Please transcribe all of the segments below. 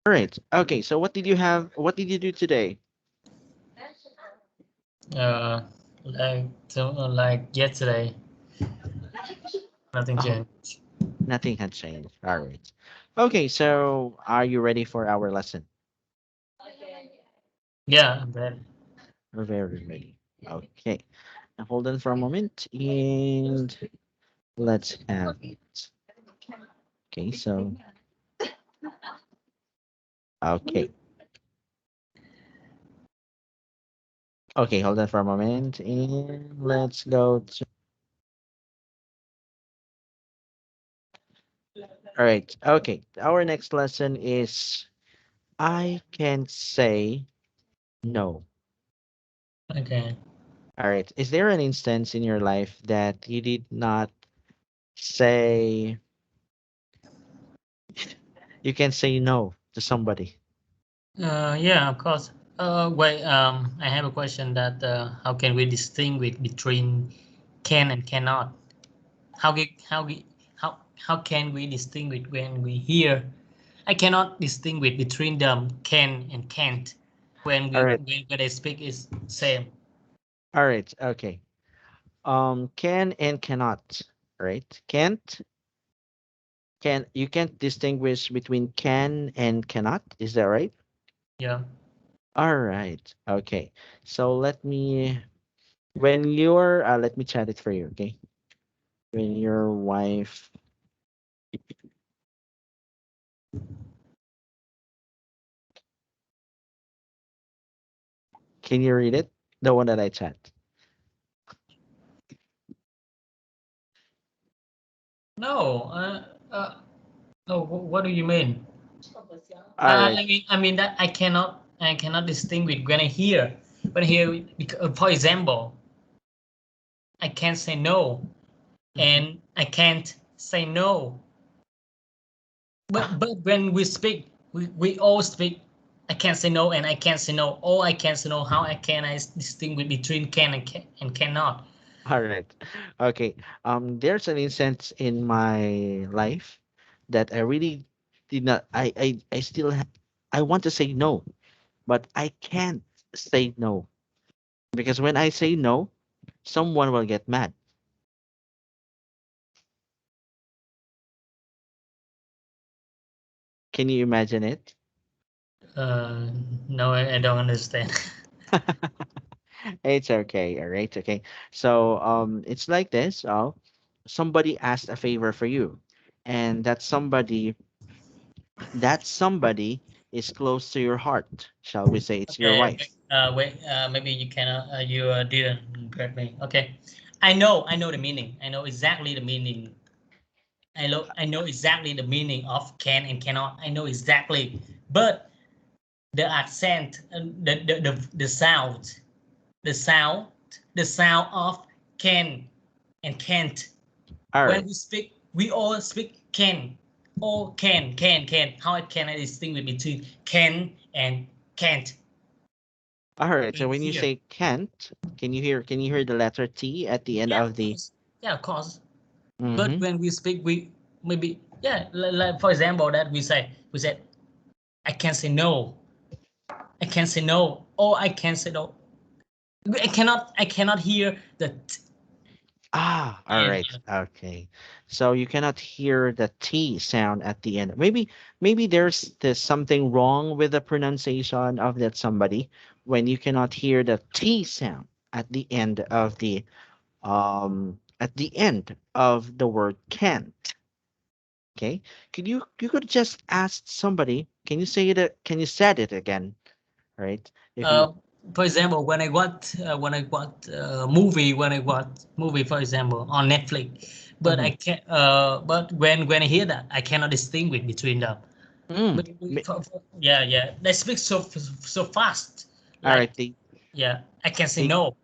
All right. Okay. So what did you have? What did you do today? Uh, like yesterday, nothing Oh, changed. nothing had changed. All right. Okay. So are you ready for our lesson? Yeah, I'm ready. We're very ready. Okay. Now hold on for a moment and let's have it. Okay. So, okay. Okay. Hold on for a moment and let's go to. All right. Okay. Our next lesson is I can say no. Okay. All right. Is there an instance in your life that you did not say you can say no to somebody? Yeah, of course. Wait. I have a question that how can we distinguish between can and cannot? How we, how we, how can we distinguish when we hear? I cannot distinguish between them can and can't when All right. when they speak is same. All right. Okay. Can and cannot. All right. Can you can't distinguish between can and cannot? Is that right? Yeah. All right. Okay. So let me when you're let me chat it for you, okay? When your wife can you read it? The one that I chat. No. Oh, what do you mean? All right. I mean that I cannot distinguish when I hear for example I can't say no Mhm. and I can't say no. But when we speak, we all speak. I can't say no and I can't say no. All I can say no. How I distinguish between and cannot? All right. Okay. There's an instance in my life that I really did not. I still. I want to say no, but I can't say no because when I say no, someone will get mad. Can you imagine it? Uh, no, I don't understand. It's okay. All right. Okay. So it's like this. Somebody asked a favor for you, and that somebody is close to your heart. Shall we say it's your Okay, wife? wait. Maybe you cannot. You didn't get me. Okay, I know the meaning. I know exactly the meaning. I know exactly the meaning of can and cannot. I know exactly, but the accent, the sound, the sound, the sound of can and can't. All When right. we speak, we all speak can. All can. How can I distinguish between can and can't? All right. So When we when you hear. say can't, can you hear the letter T at the end Yeah, of of the course. Yeah, of course. But mm-hmm. when we speak, we maybe yeah. Like for example, that we said I can't say no. I can't say no. Or I can't say no. I cannot hear the Ah, all and right. Okay. So you cannot hear the T sound at the end. Maybe there's something wrong with the pronunciation of that somebody when you cannot hear the T sound at the end of the word can't. Okay. You could just ask somebody, can you say it again? Right? If you uh, for example, when I watch movie, for example, on Netflix, but I mhm. can but when I hear that, I cannot distinguish between them. Mm. But yeah, they speak so fast, All like right, they yeah, I can say they no,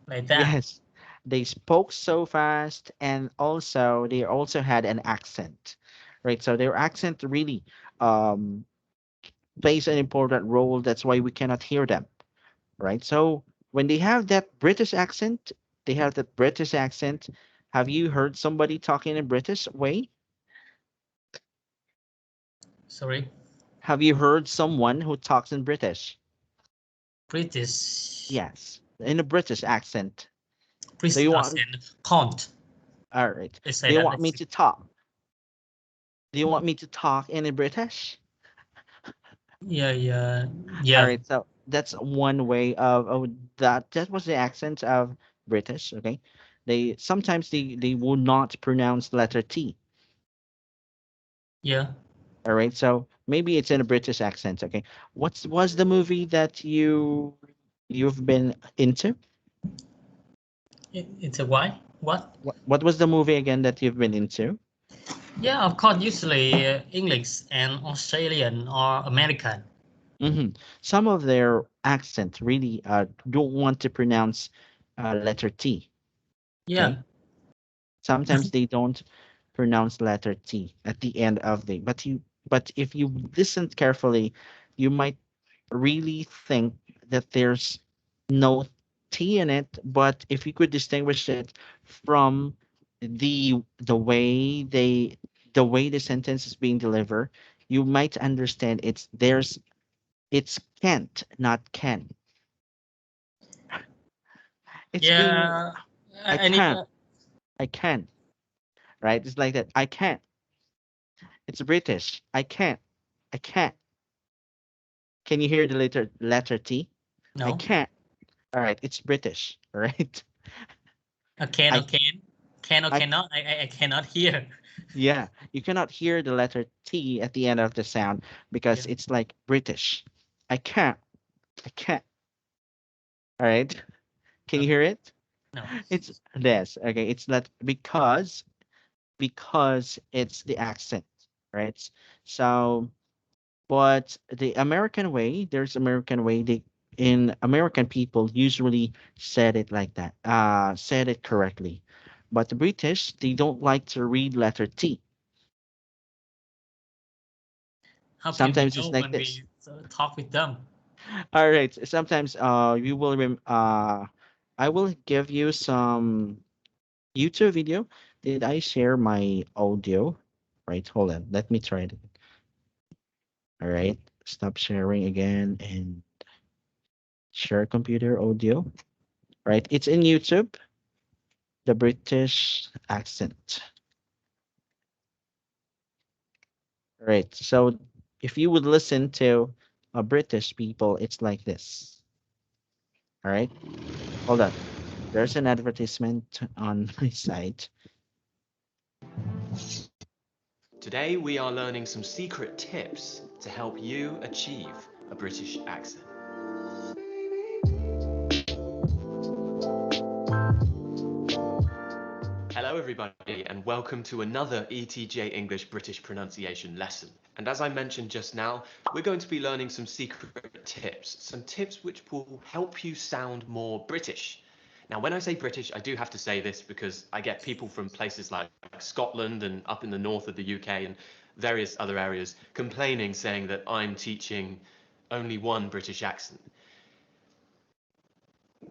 like that. yes, they spoke so fast, and also they also had an accent, right? So their accent really um, plays an important role. That's why we cannot hear them, right? So when they have that British accent, they have that British accent. Have you heard somebody talking in British way? Sorry. Have you heard someone who talks in British? British. Yes, in a British accent. Do British you want? accent. Can't. All right. They Do say you that. want me to talk? Do you want me to talk in a British? Yeah, yeah, All yeah, right. So that's one way of that. That was the accent of British. Okay. They sometimes they will not pronounce letter T. yeah. All right. So maybe it's in a British accent. Okay. What's was the movie that you've been into? It's a why? What? What was the movie again that you've been into? Yeah, of course. Usually English and Australian or American. Hmm. Some of their accent really don't want to pronounce letter T. Okay. Yeah, Sometimes they don't pronounce letter T at the end of the. But if you listen carefully, you might really think that there's no T in it. But if you could distinguish it from the way the way the sentence is being delivered, you might understand it's can't, not can. It's being yeah. I I need. can't, I can, right? It's like that. I can't. It's British. I can't. I can't. Can you hear the letter T? I No. can't. All right, it's British. All right. Can or I can or I cannot. I cannot hear. yeah, you cannot hear the letter T at the end of the sound because Yeah. it's like British. I can't. I can't. All right. Can you Okay. hear it? No. It's this. Okay, it's not because it's the accent, right? So but the American way, there's American way. They in American people usually said it like that, said it correctly. But the British, they don't like to read letter T. How can we Sometimes know it's like when this. we talk with them? All right. Sometimes you will I will give you some YouTube video. Did I share my audio? Right, hold on. Let me try it. All right. Stop sharing again and share computer audio. Right. It's in YouTube. The British accent. Right. So if you would listen to a British people, it's like this. All right. Hold on. There's an advertisement on my site. Today we are learning some secret tips to help you achieve a British accent. Hello everybody and welcome to another ETJ English British pronunciation lesson. And as I mentioned just now, we're going to be learning some secret tips, some tips which will help you sound more British. Now, when I say British, I do have to say this because I get people from places like Scotland and up in the north of the UK and various other areas complaining, saying that I'm teaching only one British accent.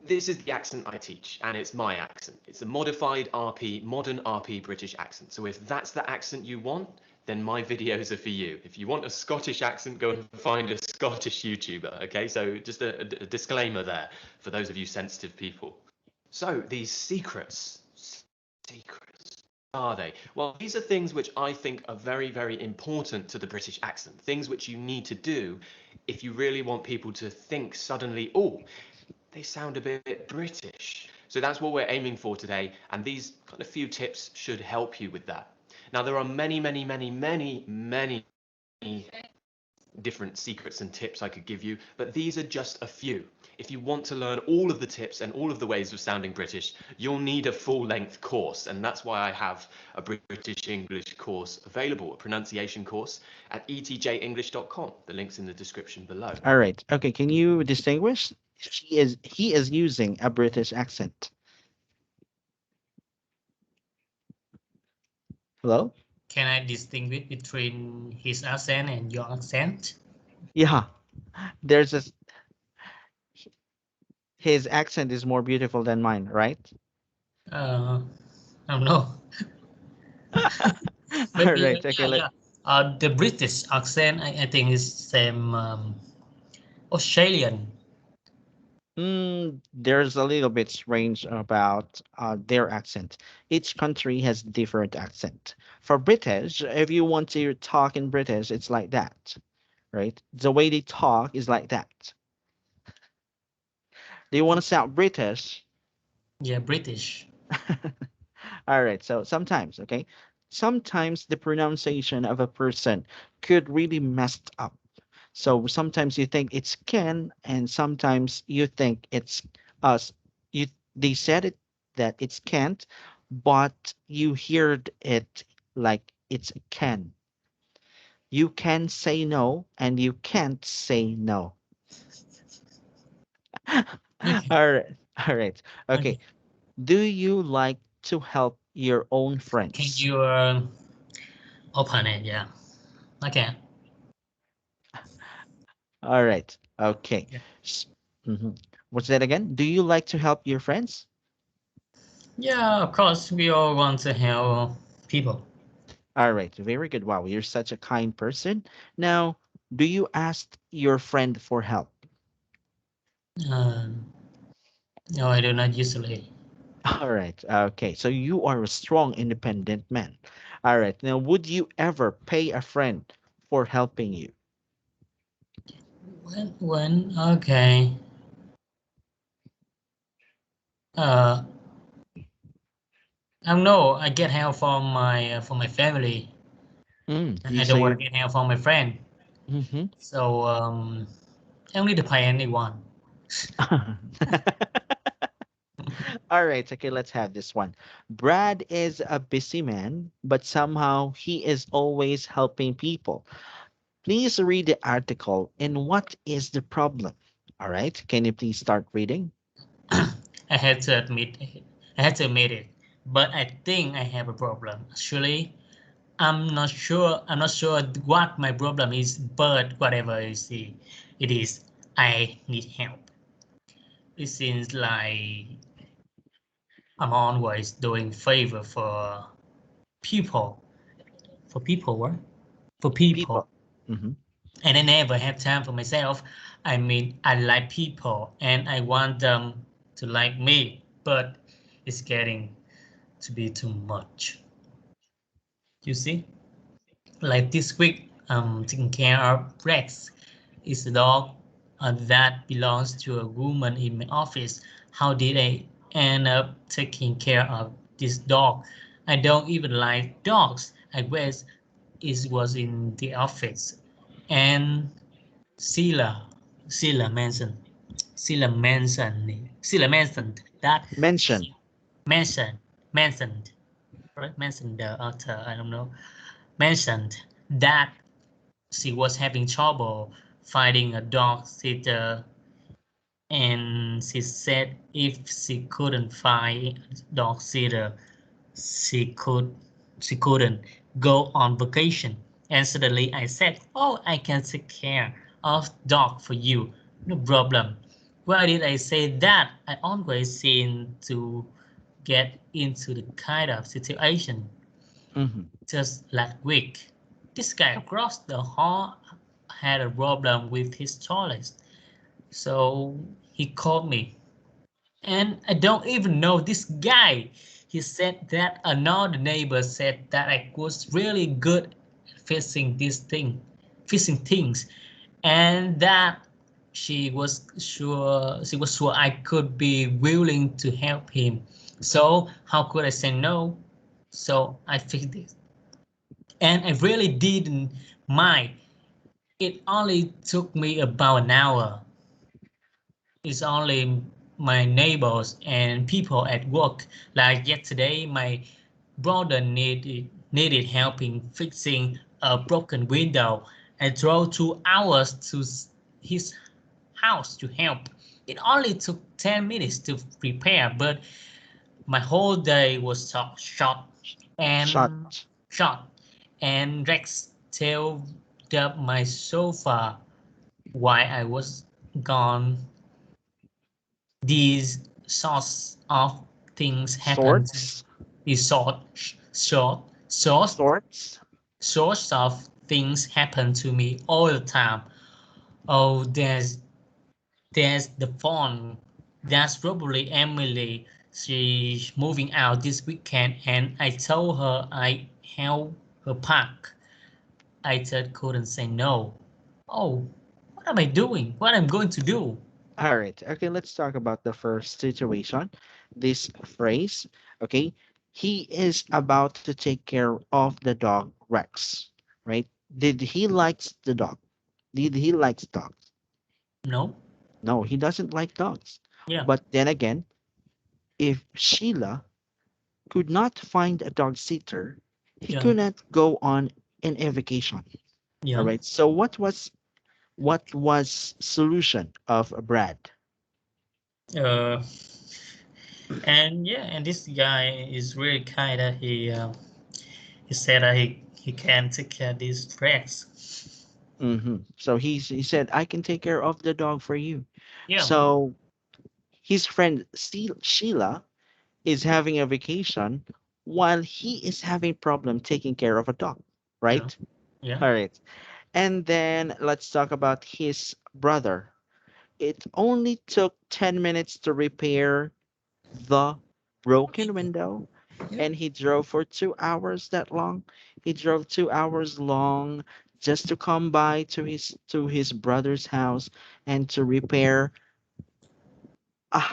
This is the accent I teach, and it's my accent. It's a modified RP, modern RP British accent. So if that's the accent you want, then my videos are for you. If you want a Scottish accent, go and find a Scottish YouTuber, okay? So just a disclaimer there for those of you sensitive people. So these secrets, are they? Well, these are things which I think are very, very important to the British accent. Things which you need to do if you really want people to think suddenly, oh, they sound a bit British. So that's what we're aiming for today, and these kind of few tips should help you with that. Now, there are many, many, many, many, many different secrets and tips I could give you, but these are just a few. If you want to learn all of the tips and all of the ways of sounding British, you'll need a full-length course, and that's why I have a British English course available, a pronunciation course at etjenglish.com. The link's in the description below. All right. Okay. Can you distinguish? He is using a British accent. Hello? Can I distinguish between his accent and your accent? Yeah. There's a his accent is more beautiful than mine, right? Uh, I don't know. All Maybe, right. Okay. yeah, Let yeah. The British accent, I think is same Australian. There's a little bit strange about their accent. Each country has different accent. For British, if you want to talk in British, it's like that, right? The way they talk is like that. They want to sound British. Yeah, British. All right, so sometimes, okay, sometimes the pronunciation of a person could really messed up. So sometimes you think it's can, and sometimes you think it's us. You they said it that it's can't, but you heard it like it's can. You can say no, and you can't say no. Okay. All right, all right, okay. Okay. Do you like to help your own Can friends? you open it? Yeah. Okay. All right. Okay. Yeah. S- mhm. What's that again? Do you like to help your friends? Yeah, of course, we all want to help people. All right. Very good. Wow, you're such a kind person. Now, do you ask your friend for help? Um, no, I do not usually. All right. Okay. So you are a strong, independent man. All right. Now, would you ever pay a friend for helping you? When okay. Uh, I don't know. I get help from my family. You I don't say want you're. to get help from my friend. Hmm. So I don't need to pay anyone. All right, okay, let's have this one. Brad is a busy man, but somehow he is always helping people. Please read the article and what is the problem? All right, can you please start reading? I had to admit it. I had to admit it. But I think I have a problem. Actually, I'm not sure. I'm not sure what my problem is, but whatever it is, I need help. It seems like I'm always doing favor people, for people, what? For people, People. Hmm. and I never have time for myself. I mean, I like people, and I want them to like me, but it's getting to be too much. You see? Like this week, I'm taking care of Rex. It's a dog that belongs to a woman in my office. How did I end up taking care of this dog? I don't even like dogs. I guess it was in the office. And Sheila, Sheila mentioned, Sheila mentioned that Mention. she mentioned, mentioned, right? Mentioned the author, I don't know, mentioned that she was having trouble finding a dog sitter, and she said if she couldn't find a dog sitter, she could she couldn't go on vacation. And suddenly I said, oh, I can take care of dog for you, no problem. Why did I say that? I always seem to get into the kind of situation. Hmm. Just last week, this guy across the hall had a problem with his toilet, so he called me. And I don't even know this guy. He said that another neighbor said that I was really good at fixing things, and that she was sure I could be willing to help him. So how could I say no? So I fixed it, and I really didn't mind. It only took me about an hour. It's only my neighbors and people at work. Like yesterday, my brother needed helping fixing a broken window. I drove 2 hours to his house to help. It only took 10 minutes to repair, but my whole day was short and Shut. short. And Rex tailed up my sofa while I was gone. These sorts of things happen to Sorts. these sorts Sorts. sorts of things happen to me all the time. Oh, there's the phone. That's probably Emily. She's moving out this weekend, and I told her I help her pack. I just couldn't say no. Oh, what am I doing? What am I going to do? All right. Okay, let's talk about the first situation. This phrase, okay? He is about to take care of the dog Rex, right? Did he likes the dog? Did he likes dogs? No? No, he doesn't like dogs. Yeah, But then again, if Sheila could not find a dog sitter, he yeah, could not go on a vacation. All yeah. right. So what was solution of Brad? Uh, and yeah, and this guy is really kind. That he said that he can take care of these tracks. So he said, I can take care of the dog for you. Yeah, So his friend Sheila is having a vacation while he is having problem taking care of a dog, yeah, right? yeah, All right. And then let's talk about his brother. It only took 10 minutes to repair the broken window, yeah, and he drove for 2 hours that long. He drove 2 hours long just to come by to his brother's house and to repair a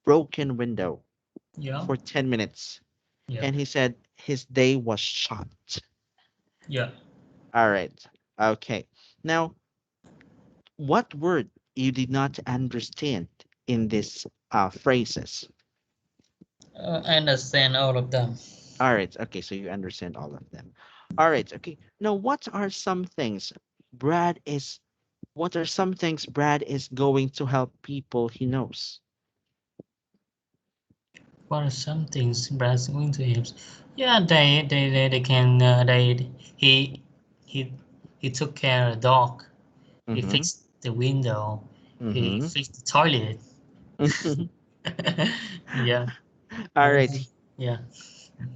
broken window yeah, for 10 minutes. yeah, And he said his day was shot. yeah. All right. Okay. Now, what word you did not understand in these phrases? I understand all of them. All right. Okay. So you understand all of them. All right. Okay. Now, Brad is, what are some things Brad is going to help people he knows? What are some things Brad's going to use? Yeah, they can he he he took care of the dog. He Mm-hmm. fixed the window. He Mm-hmm. fixed the toilet. Yeah, All uh, right. yeah,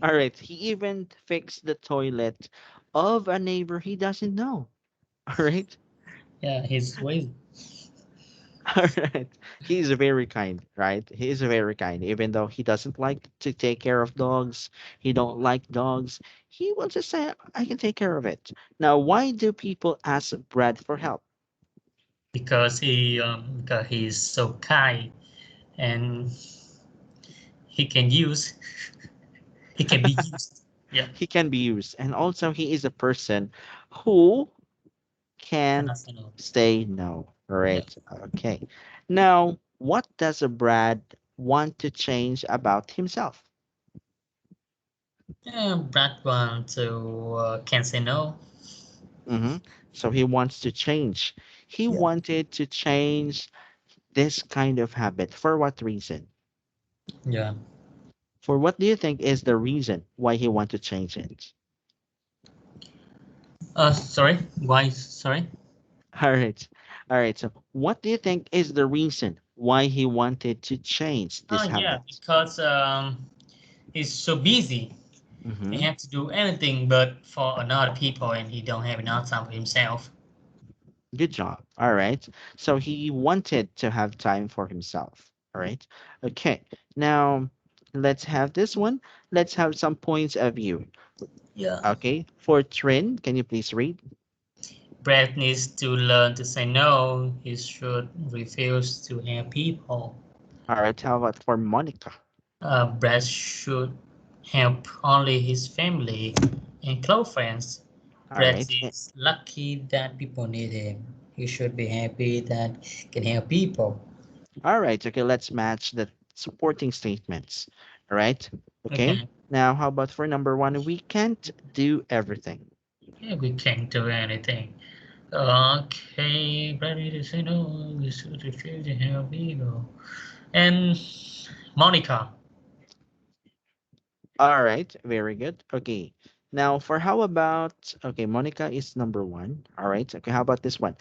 All right. He even fixed the toilet of a neighbor he doesn't know. All right. yeah. He's way. All right. He's very kind, right? He is very kind. Even though he doesn't like to take care of dogs, he don't like dogs, he will just say, I can take care of it. Now, why do people ask Brad for help? Because he's so kind and he can use he can be used. Yeah, He can be used. And also he is a person who can't cannot say no. say no. All Yeah. right. Okay. Now, what does a Brad want to change about himself? Yeah, Brad want to can say no. hmm So he wants to change. He Yeah. wanted to change this kind of habit. For what reason? Yeah. For what do you think is the reason why he want to change it? Sorry. Why? Sorry. All right. All right. So what do you think is the reason why he wanted to change Oh this yeah, habit? because he's so busy. He hmm have to do anything but for another people, and he don't have enough time for himself. Good job. All right. So he wanted to have time for himself. All right. Okay. Now let's have this one. Let's have some points of view. Yeah. Okay. For Trin, can you please read? Brad needs to learn to say no. He should refuse to help people. All right. How about for Monica? Brad should help only his family and close friends. All Brad right. is lucky that people need him. He should be happy that he can help people. All right. Okay. Let's match the supporting statements. All right. Okay. Okay. Now, how about for number one? We can't do everything. Yeah, we can't do anything. Okay, ready to say no. We should refuse to help people. And Monica. All right. Very good. Okay. Now, for how about, okay, Monica is number one. All right. Okay. How about this one?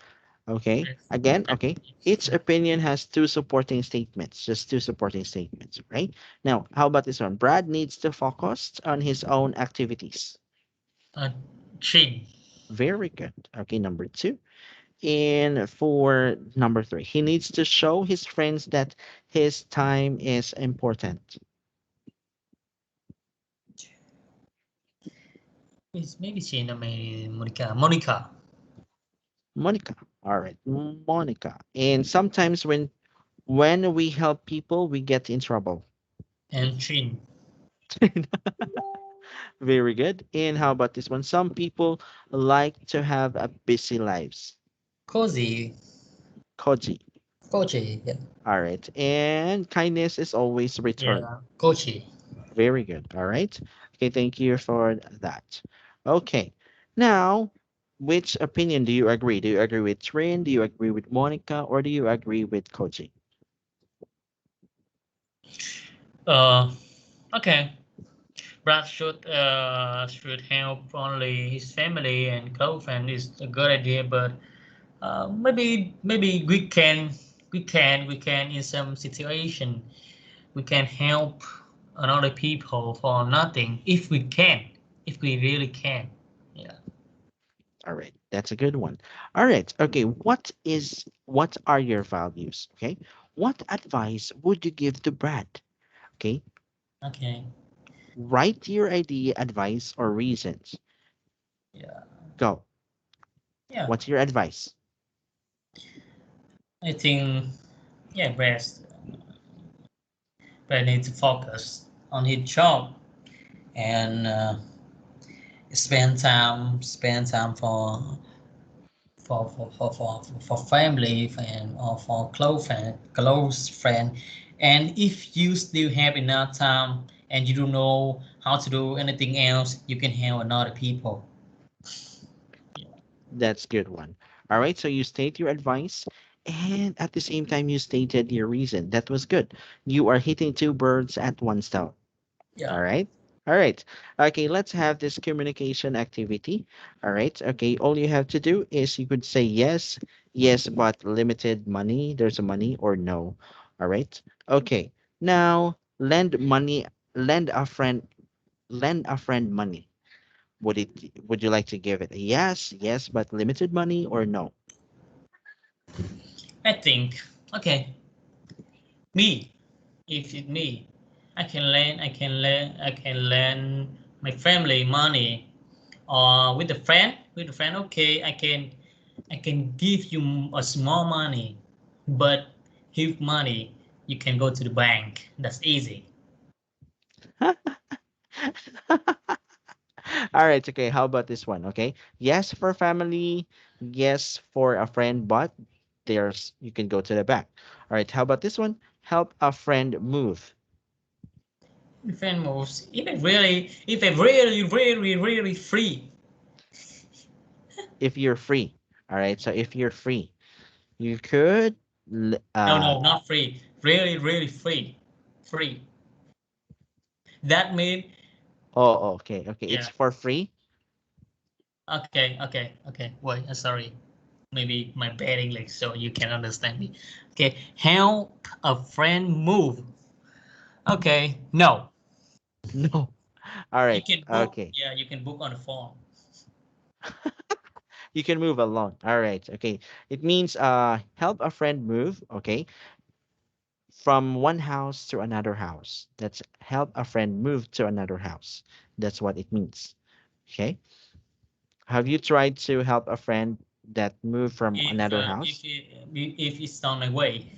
Okay. Again, okay. Each opinion has two supporting statements, just two supporting statements, right? Now, how about this one? Brad needs to focus on his own activities. Uh, Chin. Very good. Okay, number two. And for number three, he needs to show his friends that his time is important. Maybe she named Monica. Monica Monica. All right, Monica. And sometimes when we help people, we get in trouble. and Chin. Very good. And how about this one? Some people like to have a busy lives. Cozy. Koji. Cozy. Yeah. All right. And kindness is always returned. Yeah. Cozy. Very good. All right. Okay, thank you for that. Okay. Now, which opinion do you agree? Do you agree with Trin? Do you agree with Monica? Or do you agree with Koji? Uh. Okay. Brad should help only his family and girlfriend is a good idea, but maybe we can in some situation we can help another people for nothing if we really can. Yeah. All right. That's a good one. All right. Okay. What are your values? Okay. What advice would you give to Brad? Okay. Okay. Write your idea, advice, or reasons. Yeah. Go. Yeah. What's your advice? I think yeah, Brad needs to focus on his job and spend time for family and or for close friend. And if you still have enough time and you don't know how to do anything else, you can help another people. Yeah. That's good one. All right. So you state your advice, and at the same time, you stated your reason. That was good. You are hitting two birds at one stone. All Yeah. right. All right. Okay, let's have this communication activity. All right. Okay, all you have to do is you could say yes, yes, but limited money. There's a money or no. All right. Okay. Now, lend money, lend a friend, lend a friend money. Would you like to give it a yes, yes, but limited money or no? I think okay, me, if it's me, I can lend my family money or with a friend. Okay, I can give you a small money, but if money you can go to the bank. That's easy. All right, okay. How about this one? Okay. Yes for family, yes for a friend, but there's you can go to the back. All right, how about this one? Help a friend move Friend moves. If it really free. if you're free. All right, so if you're free, you could No, no, not free. Really free. Free. That means okay, okay. It's yeah. for free. Okay. Wait, sorry. Maybe my bad English, so you can understand me. Okay, help a friend move. Okay, no. No. All You right. can book. Okay. Yeah, you can book on the phone. You can move alone. All right. Okay. It means help a friend move, okay, from one house to another house. That's help a friend move to another house. That's what it means. Okay. Have you tried to help a friend that moved from If another uh, if house? it, if it's on my way.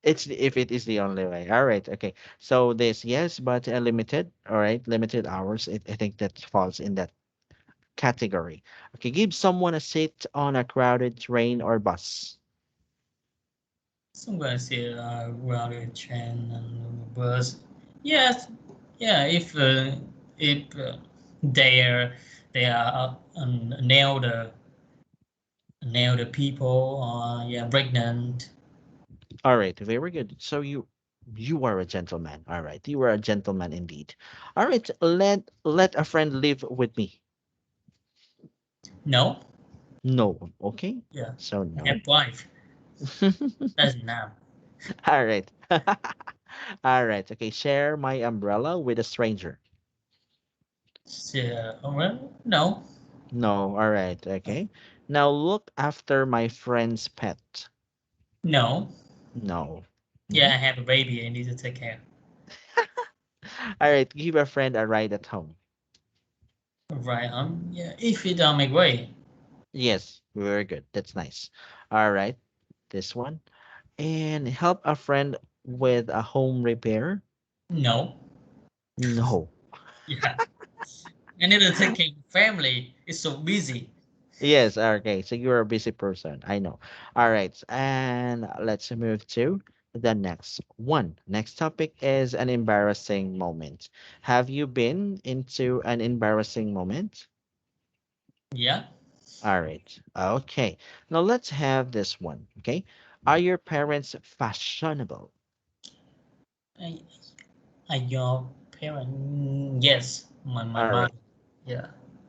It's if it is the only way. All right. Okay. So this yes, but limited. All right. Limited hours. I think that falls in that category. Okay. Give someone a seat on a crowded train or bus. Somewhere say routed train and bus. Yes, yeah. If they are nail the people yeah pregnant. All right. Very good. So you are a gentleman. All right. You are a gentleman indeed. All right. Let a friend live with me. No. No. Okay. Yeah. So I no. have wife. That's enough. All right. All right. Okay. Share my umbrella with a stranger. So, well, no. No. All right. Okay. Now look after my friend's pet. No. No. Yeah, Mhm. I have a baby. I need to take care. All right. Give a friend a ride at home. Right. Yeah. If it make way. Yes. Very good. That's nice. All right. This one. And help a friend with a home repair. No. No. Yeah. I need to take care of family. It's so busy. Yes, okay. So you're a busy person. I know. All right. And let's move to the next one. Next topic is an embarrassing moment. Have you been into an embarrassing moment? Yeah. All right. Okay. Now let's have this one. Okay. Are your parents fashionable? I, your parent? Yes. My All right. mother. Yeah.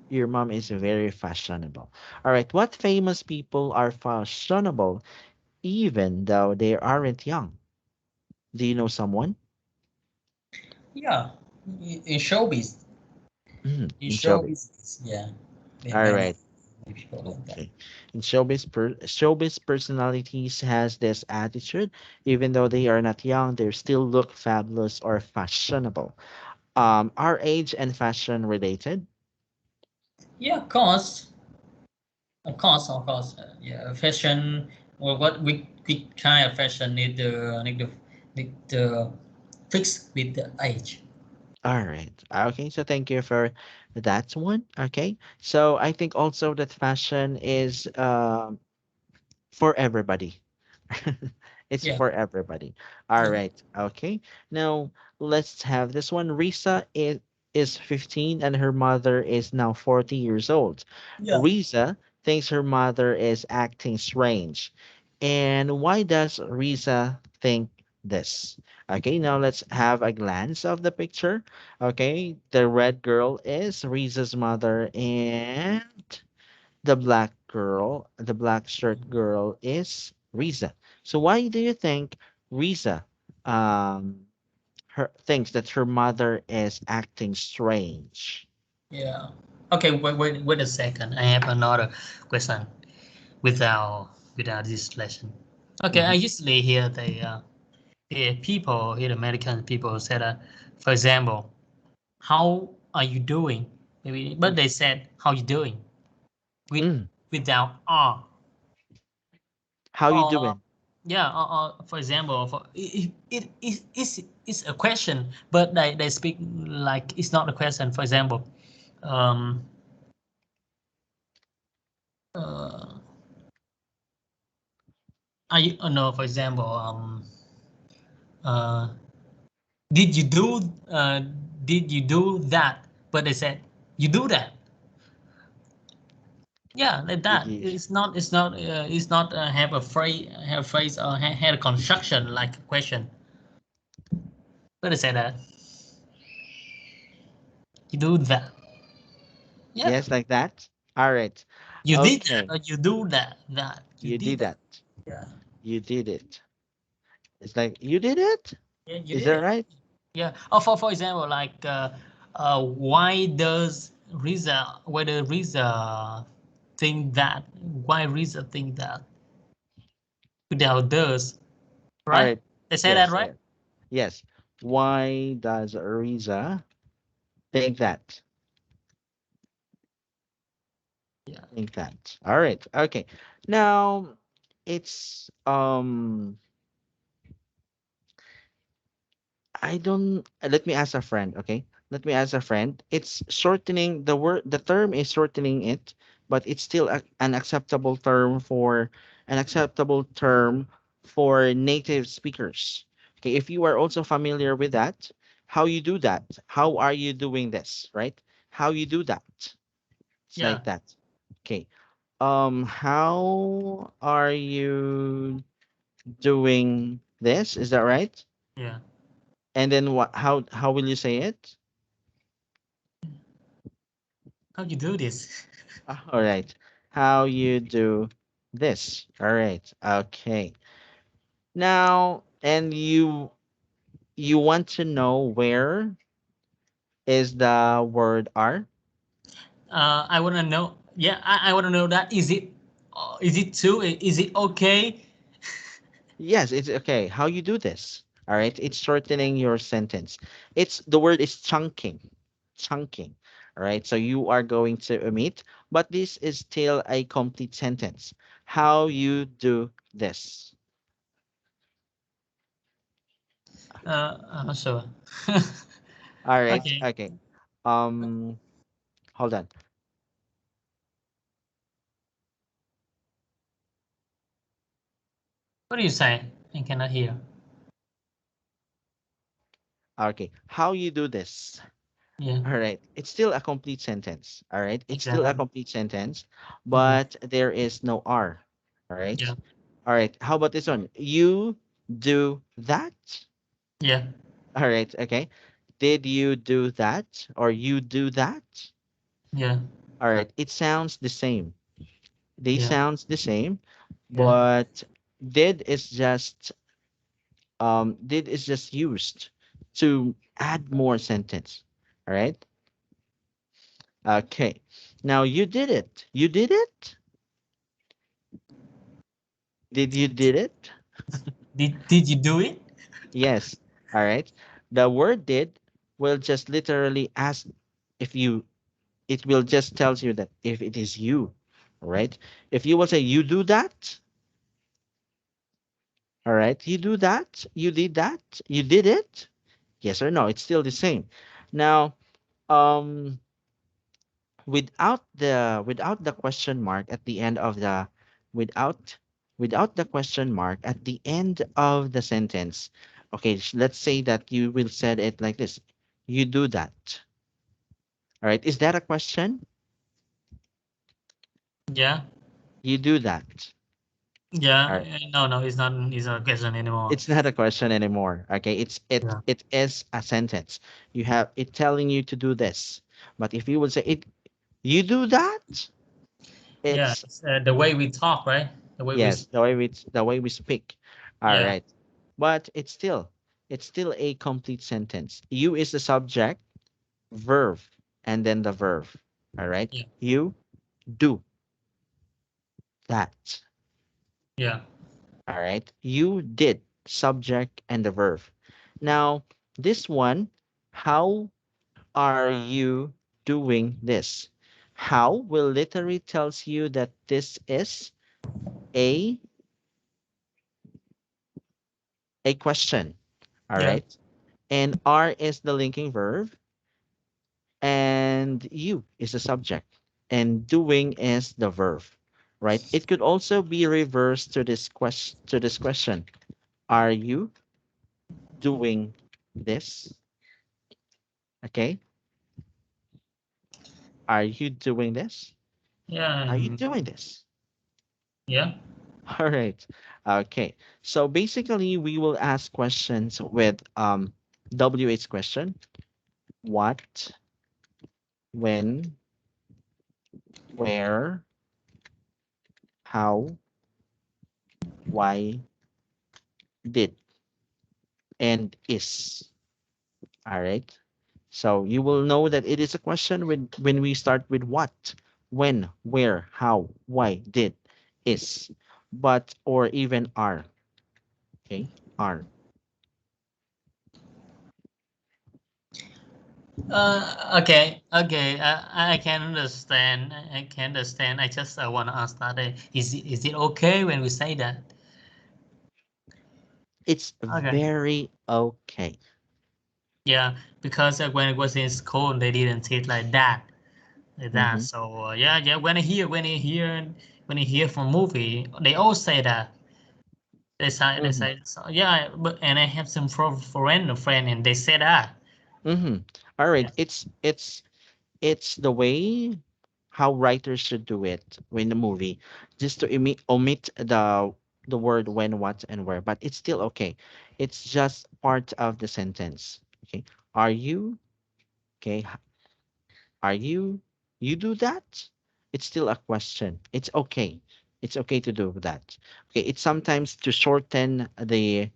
Your mom is very fashionable. All right. What famous people are fashionable even though they aren't young? Do you know someone? Yeah. In showbiz. Mhm, In in showbiz. showbiz. Yeah. There are All many right. people like that. Okay. And showbiz personalities has this attitude, even though they are not young, they still look fabulous or fashionable. Are age and fashion related? Yeah, of course. Of course, of course. Yeah, fashion. Well, what we kind of fashion need to fix with the age. All right. Okay. So thank you for that one. Okay. So I think also that fashion is for everybody. It's Yeah, for everybody. All yeah, right. Okay. Now let's have this one. Risa is 15 and her mother is now 40 years old. yeah, Risa thinks her mother is acting strange. And why does Risa think this? Okay, now let's have a glance of the picture. Okay, the red girl is Risa's mother, and the black shirt girl is Riza. So why do you think Riza um her thinks that her mother is acting strange? yeah. Okay, wait a second. I have another question without this lesson. Okay, I Hmm. usually hear American people say that, for example, how are you doing? Maybe, but they said how you doing with Mm. without R. How you Or doing? yeah, for example, it's a question, but they speak like it's not a question. For example, um, uh, no, for example, uh, did you do uh, did you do that? But they said you do that. Yeah, like Did that. you? It's not have a phrase or had a construction like a question. But they said that you do that. Yeah. Yes, like that? All right. You did that, Okay. or you do you You did did that. that. Yeah, You did it. It's like you did it? yeah, you Is did that it. right? Yeah. Oh, for example, like why does Riza whether Riza think that why Riza think that without does All right? right. They say that Yes, right? yes. Why does Riza think that? Yeah, Think that. All right. Okay. Now it's I don't let me ask a friend, okay? Let me ask a friend. It's shortening the term is shortening it, but it's still an acceptable term for native speakers. Okay, if you are also familiar with that, how you do that? How are you doing this, right? How you do that? It's yeah, like that. Okay. How are you doing this? Is that right? yeah. And then what? How will you say it? How you do this? All right. How you do this? All right. Okay. Now, and you want to know where is the word are? I want to know. Yeah, I want to know that. Is it true? Is it okay? Yes, it's okay. How you do this? All right, it's shortening your sentence. It's the word is chunking, chunking. All right, so you are going to omit, but this is still a complete sentence. How you do this? I'm not sure. All right, Okay. okay. Um, hold on. What do you say? I cannot hear. Okay, how you do this? Yeah, All right, it's still a complete sentence. All right, it's still a exactly. complete sentence, Mm-hmm. but there is no R. All right. Yeah, All right. How about this one? You do that? yeah, All right. Okay. Did you do that? Or you do that? yeah, All right. It sounds the same. They yeah, sounds the same, yeah, but did is just used to add more sentence. All right. Okay. Now you did it. You did it? Did you did it? Did you do it? Yes. All right. The word did will just literally ask if you it will just tells you that if it is you. All right. If you will say you do that, all right, you do that, you did that, you did it, yes or no, it's still the same. Now, um without the question mark at the end of the without without the question mark at the end of the sentence, okay, let's say that you will said it like this, you do that. All right, is that a question? Yeah, You do that. All yeah. right, No, no, it's not. It's not a question anymore. it's not a question anymore. Okay, Yeah, it is a sentence. You have it telling you to do this. But if you would say it, you do that, yeah. it's It's, the way we talk, right? The way we. yes, the way we speak. All Yeah, right. But it's still a complete sentence. You is the subject, verb, and then the verb. All right. yeah, You do that. yeah. All right. You did, subject and the verb. Now, this one, how are you doing this? How will literally tells you that this is a a question. All Yeah. right. And are is the linking verb and you is the subject and doing is the verb, right? It could also be reversed to this question. Are you doing this? Okay. Are you doing this? Yeah. Are you doing this? Yeah. All right. Okay. So basically we will ask questions with WH question. What, when, where, how, why, did, and is. All right. So you will know that it is a question when we start with what, when, where, how, why, did, is, but, or even are. Okay. Are. Okay. Okay. I can understand. I can understand. I just want to ask that. Is it okay when we say that? It's Okay. very okay. Yeah, because when it was in school, they didn't teach like that. Like that. Mm-hmm. So yeah, yeah. When I hear from movie, they all say that. They Mm-hmm. say so, yeah. But and I have some friend, and they say that. Mm-hmm. All Yeah. right. It's the way how writers should do it in the movie, just to omit the word when, what, and where. But it's still okay. It's just part of the sentence. Okay. Are you okay? Are you you do that? It's still a question. It's okay. It's okay to do that. Okay. It's sometimes to shorten the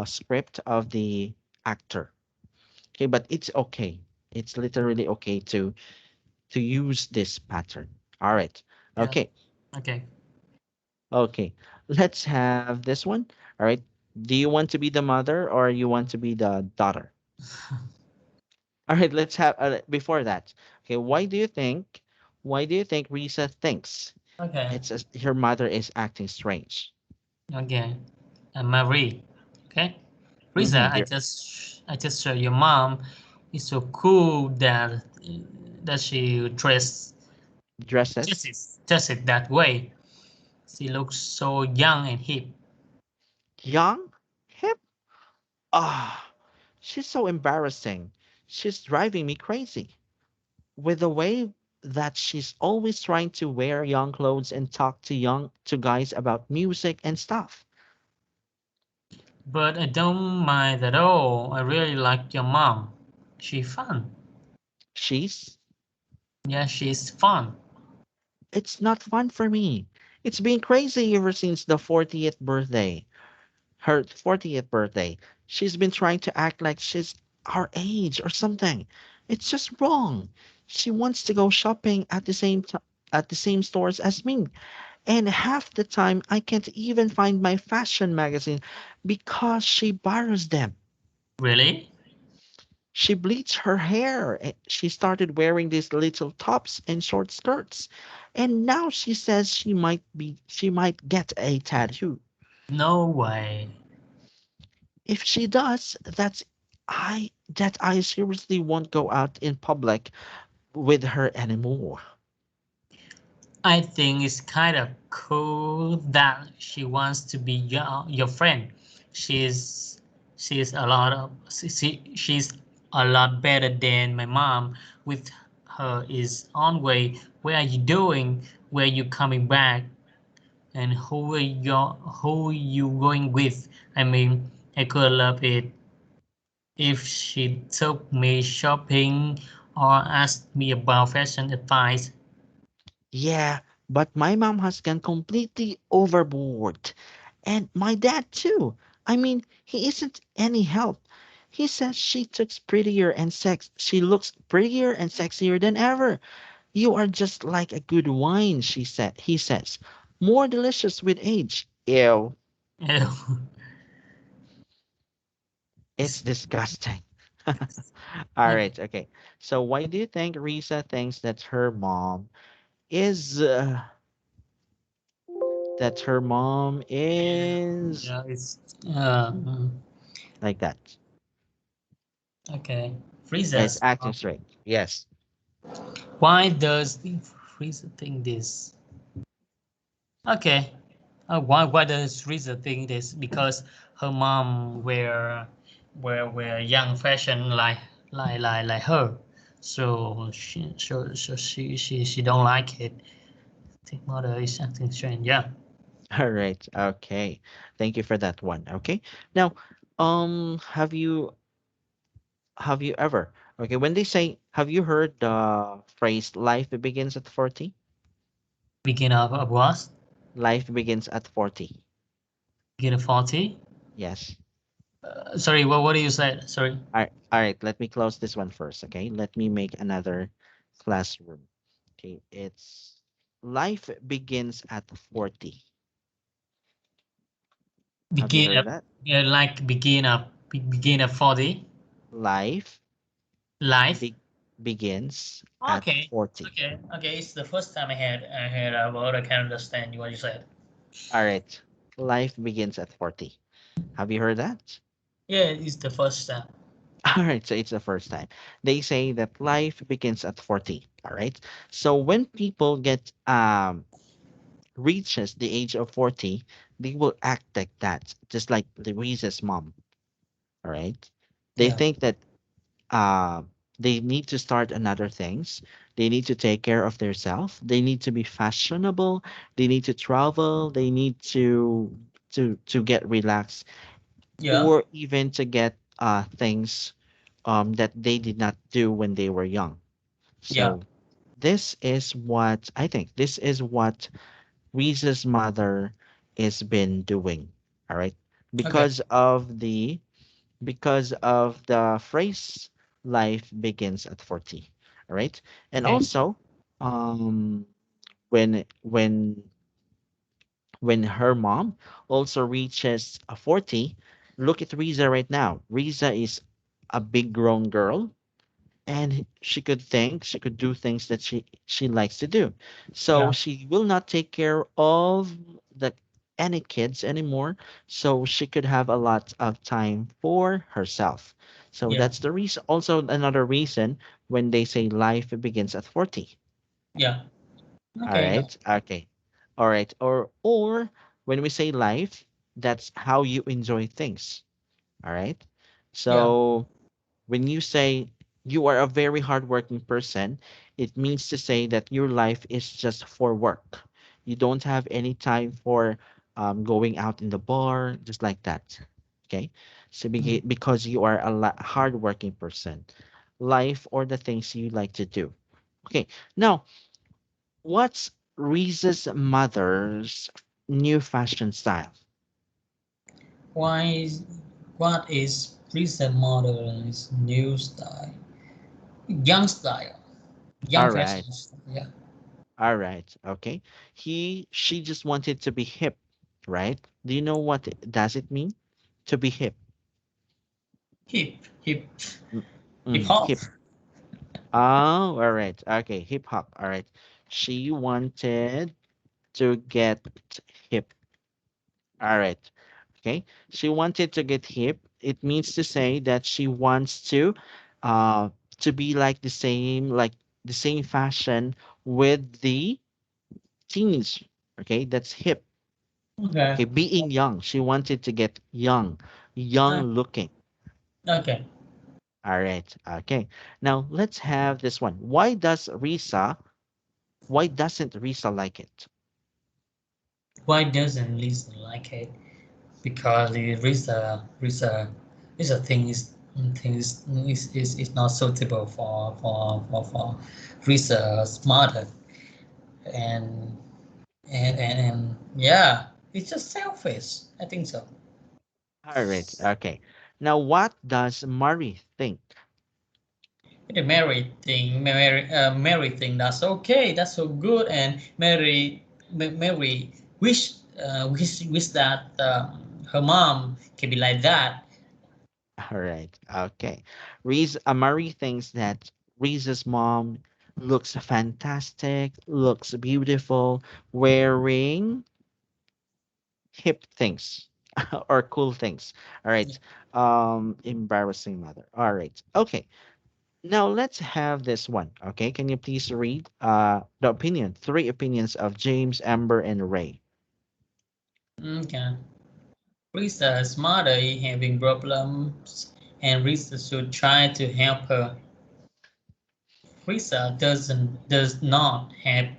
script of the actor. Okay, but it's okay. It's literally okay to use this pattern. All right. Yeah. Okay. Okay. Okay. Let's have this one. All right. Do you want to be the mother or you want to be the daughter? All right. Let's have before that. Okay. Why do you think Risa thinks Okay. her mother is acting strange? Okay. Marie. Okay. Risa, Mm-hmm. Your I just saw your mom is so cool that she dresses dress it that way. She looks so young and hip. young, hip. Ah, she's so embarrassing. She's driving me crazy with the way that she's always trying to wear young clothes and talk to guys about music and stuff. But I don't mind at all. I really like your mom. She fun. She's Yeah, she's fun. It's not fun for me. It's been crazy ever since the 40th birthday. Her 40th birthday. She's been trying to act like she's our age or something. It's just wrong. She wants to go shopping at the same stores as me. And half the time I can't even find my fashion magazine because she borrows them. Really? She bleached her hair. She started wearing these little tops and short skirts. And now she says she might get a tattoo. No way. If she does, that I seriously won't go out in public with her anymore. I think it's kind of cool that she wants to be your friend. She's she's a lot of she's a lot better than my mom with her is on way. Where are you doing? Where you coming back? And who you going with? I mean, I could love it if she took me shopping or asked me about fashion advice. Yeah, but my mom has gone completely overboard. And my dad too. I mean, he isn't any help. He says she looks prettier and sexier than ever. You are just like a good wine, he says. More delicious with age. Ew. It's disgusting. All right, okay. So why do you think Risa thinks is her mom Yeah, is yeah, it's uh, like that? okay. It's Freezers. acting straight. Yes. Why does the freezer think this? Okay. Why does freezer think this? Because her mom wear young fashion like her. So she don't like it. Think mother is acting strange. Yeah. All right. Okay. Thank you for that one. Okay. Now, have you ever okay when they say have you heard the phrase life begins at 40? Begin of what? Life begins at 40. Begin of 40. Yes. Sorry, what do you say? Sorry. All right, let me close this one first, okay? Let me make another classroom. Okay, it's life begins at 40. Have you Begin heard of that? like begin of 40 Life life. be- begins at Okay. 40. Okay. It's the first time I heard about. I can understand what you said. All right. Life begins at 40. Have you heard that? Yeah, it's the first time. All right, so it's the first time. They say that life begins at 40. All right. So when people get reaches the age of 40, they will act like that, just like Louise's mom. All right. They Yeah. think that uh, they need to start another things. They need to take care of themselves. They need to be fashionable. They need to travel. They need to get relaxed Yeah. or even to get things that they did not do when they were young. Yeah. So this is what I think. This is what Reese's mother is been doing. All right. Okay. Because of the phrase life begins at 40. All right. And Okay. also, um, when when when her mom also reaches 40, look at Riza right now. Riza is a big grown girl, and she could think, she could do things that she likes to do. So Yeah. she will not take care of the any kids anymore, so she could have a lot of time for herself. So Yeah. that's the reason, also another reason when they say life begins at 40. Yeah. All Okay. right. Okay. All right. Or when we say life, that's how you enjoy things. All right. Yeah. So when you say you are a very hardworking person, it means to say that your life is just for work. You don't have any time for going out in the bar, just like that. Okay. So Mm. because you are a hardworking person, life or the things you like to do. Okay. Now, what's Reese's mother's new fashion style? Why is what is recent model's new style? Young style. Young All right. fashion style. Yeah. All right. Okay. She just wanted to be hip, right? Do you know what does it mean to be hip? Hip. Hip. Mm, Hip hop. hip. Oh, all right. Okay. Hip hop. All right. She wanted to get hip. All right. Okay. She wanted to get hip. It means to say that she wants uh, to be like the same fashion with the teens. Okay. That's hip. Okay. Okay, being young. She wanted to get young, young Uh, looking. okay. All right. Okay. Now let's have this one. Why doesn't Risa like it? Why doesn't Lisa like it? Because the Risa thing is not suitable for Risa's mother, and and yeah, it's just selfish. I think so. All right. Okay. Now what does Murray think? The Mary thing, that's okay, that's so good, and Mary wish that her mom can be like that. All right. Okay. Murray thinks that Risa's mom looks fantastic, looks beautiful, wearing hip things or cool things. All right. Embarrassing mother. All right. Okay. Now let's have this one. Okay, can you please read three opinions of James, Amber, and Ray? Okay. Risa's mother is having problems, and Risa should try to help her. Risa does not have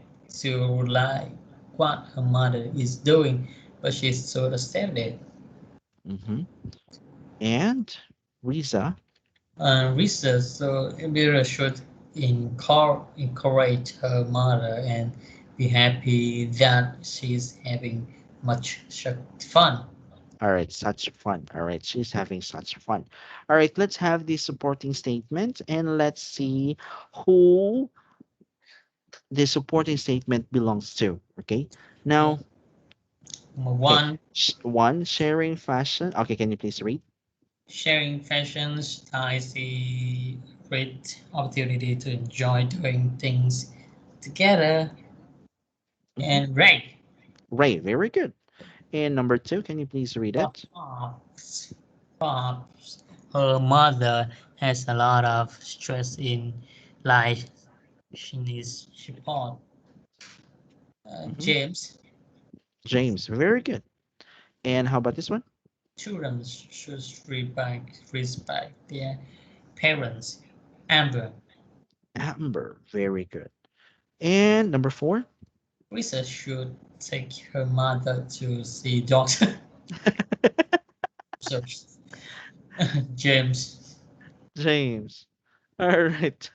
to like what her mother is doing, but she should accept it. Mm-hmm. And Risa. Risa so Risa should encourage her mother and be happy that she's having much fun. All right, such fun. All right, she's having such fun. All right, let's have the supporting statement and let's see who the supporting statement belongs to. Okay, Yeah. now, Number okay, one, one sharing fashion. Okay, can you please read? sharing fashions is a great opportunity to enjoy doing things together. Mm-hmm. And Ray, Ray, very good. And number two, can you please read it? perhaps, perhaps her mother has a lot of stress in life. She needs support. Mm-hmm. James, James, very good. And how about this one? children should respect their parents. Amber, Amber, very good. And number four? Lisa should take her mother to see doctor. So, James, James. All right.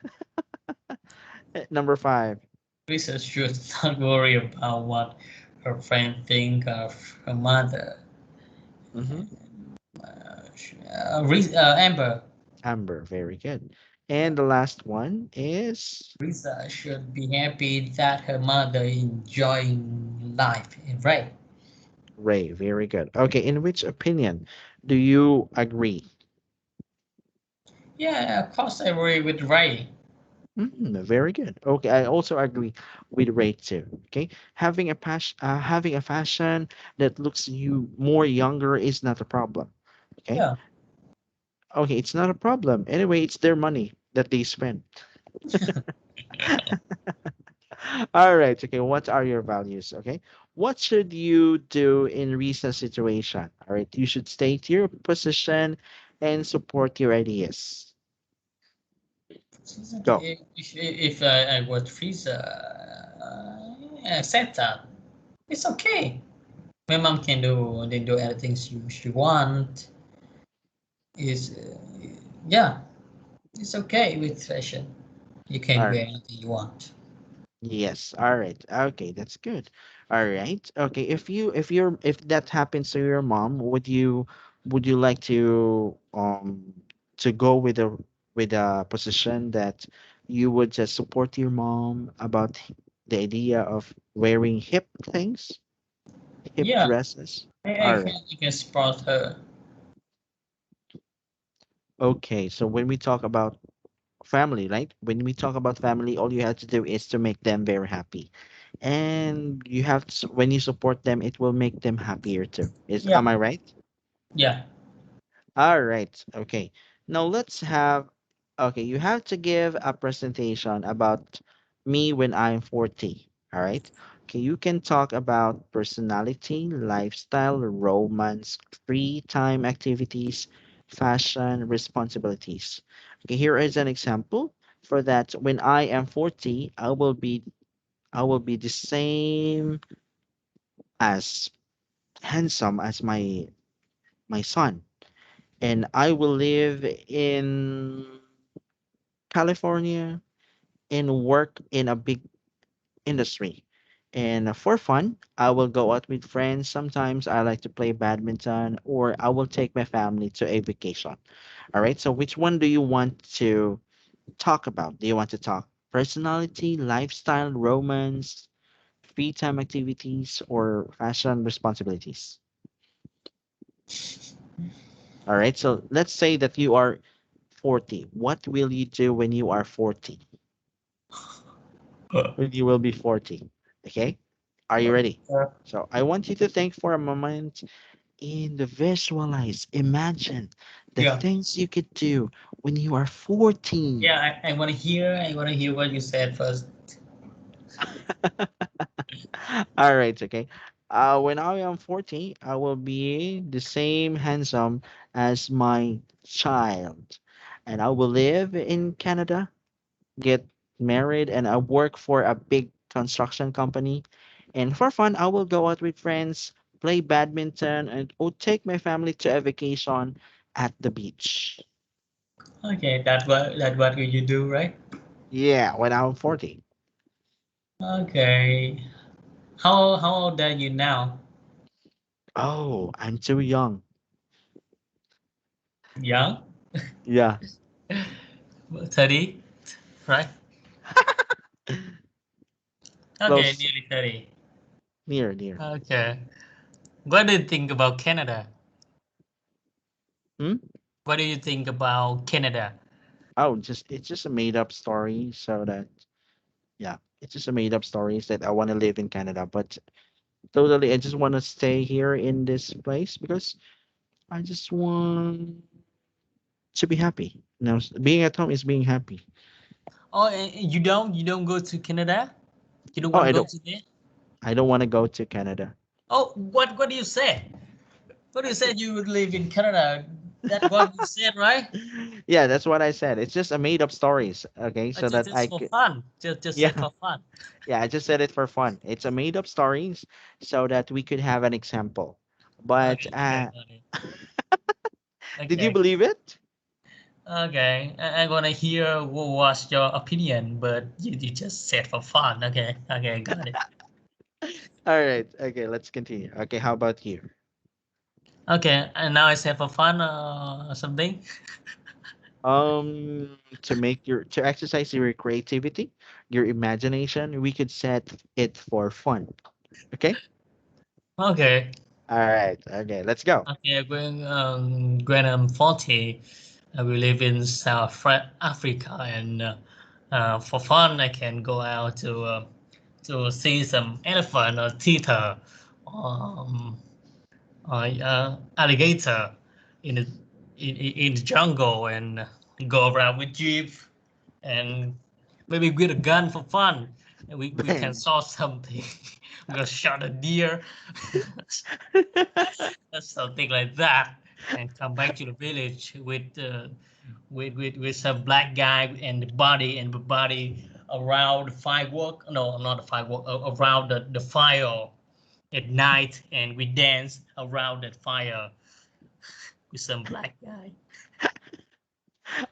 Number five. Lisa should not worry about what her friend think of her mother. Mm-hmm. Amber, Amber, very good. And the last one is Lisa should be happy that her mother enjoying life, right? Ray. Very good. Okay, in which opinion do you agree? Yeah, of course I agree with Ray. Very good. Okay, I also agree with Ray too. Okay, having a fashion that looks you more younger is not a problem. Okay, Yeah. okay, it's not a problem. Anyway, it's their money that they spend. All right. Okay. What are your values? Okay. What should you do in recent situation? All right. You should stay to your position and support your ideas. Go. If I was Lisa, accept that. It's okay. My mom can do anything she want. Is yeah, it's okay with fashion. You All can wear right. anything you want. Yes. All right. Okay. That's good. All right. Okay. If that happens to your mom, would you like to go with a position that you would just support your mom about the idea of wearing hip things? Hip Yeah, dresses. All right. I can support her. Okay. So when we talk about family, right? When we talk about family, all you have to do is to make them very happy. And you have to, when you support them, it will make them happier too. Am Yeah, I right? yeah. All right. Okay. Now let's have okay, you have to give a presentation about me when I'm 40. All right. Okay, you can talk about personality, lifestyle, romance, free time activities, fashion, responsibilities. Okay, here is an example for that. When I am 40, I will be the same as handsome as my son, and I will live in California and work in a big industry. And for fun, I will go out with friends. Sometimes I like to play badminton, or I will take my family to a vacation. All right. So, which one do you want to talk about? Do you want to talk personality, lifestyle, romance, free time activities, or fashion responsibilities? All right. So, let's say that you are 40. What will you do when you are 40? When you will be 40. Okay? Are you ready? So I want you to think for a moment and visualize, imagine the Yeah, things you could do when you are 40. yeah. I want to hear. I want to hear what you said first. All right, okay. When I am 40, I will be the same handsome as my child. And I will live in Canada, get married, and I work for a big construction company. And for fun, I will go out with friends, play badminton, and or take my family to a vacation at the beach. Okay, that what will you do, right? Yeah, when I'm 40. Okay. How old are you now? Oh, I'm too young. Young? Yeah, 30, right? Okay, close, nearly 30. near. Okay. What do you think about Canada? Hmm? What do you think about Canada? Oh, it's just a made up story. So that yeah, it's just a made up stories that I want to live in Canada, but totally, I just want to stay here in this place because I just want to be happy. Being at home is being happy. Oh, you don't go to Canada? You don't Oh, want to go to there? I don't want to go to Canada. Oh, what do you say? What do you say you would live in Canada? That what you said, right? Yeah, that's what I said. It's just a made up stories. Okay, so that Just I for could. fun. Just Yeah, said for fun. yeah. I just said it for fun. It's a made up stories so that we could have an example. But Okay, got it. did you Okay. believe it? Okay, I want to hear what was your opinion, but you just said for fun. Okay, okay, got it. All right. Okay, let's continue. Okay, how about you? Okay, and now I said for fun or something. To make your to exercise your creativity, your imagination, we could set it for fun. Okay. Okay. All right. Okay. Let's go. Okay, when I'm 40, I will live in Africa, and for fun, I can go out to see some elephant or cheetah, um, or alligator in the in the jungle, and go around with jeep, and maybe with a gun for fun. And we can Bang. saw something. We can shot a deer, something like that, and come back to the village with some black guy and the body around the firework. No, not the firework. Around the fire at night, and we dance around that fire with some black guy.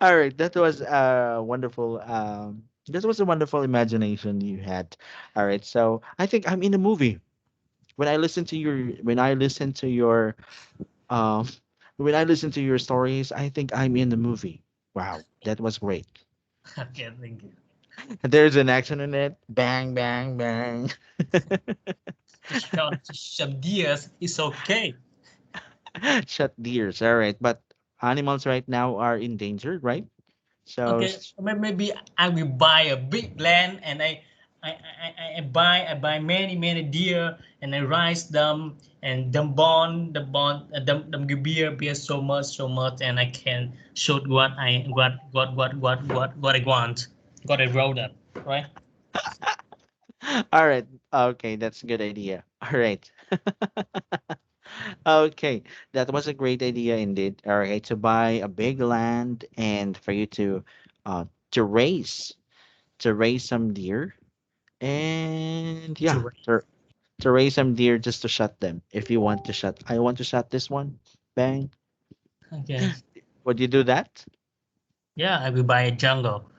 All right. That was a wonderful. That was a wonderful imagination you had. All right. So I think I'm in a movie. When I listen to your um when I listen to your stories, I think I'm in the movie. Wow, that was great. Okay, thank you. There's an action in it. Bang, bang, bang. Just some deers is okay. Shut deers. All right, but animals right now are endangered, right? So Okay, maybe I will buy a big land, and I buy many deer, and I raise them, and them give beer so much, and I can shoot what I want, what I wrote up, right? all right. Okay, that's a good idea. All right. Okay, that was a great idea indeed. All right, to buy a big land and for you uh to raise to raise some deer and yeah, To to raise some deer just to shut them. If you want to shut, I want to shut this one. Bang. okay, Would you do that? yeah, I will buy a jungle.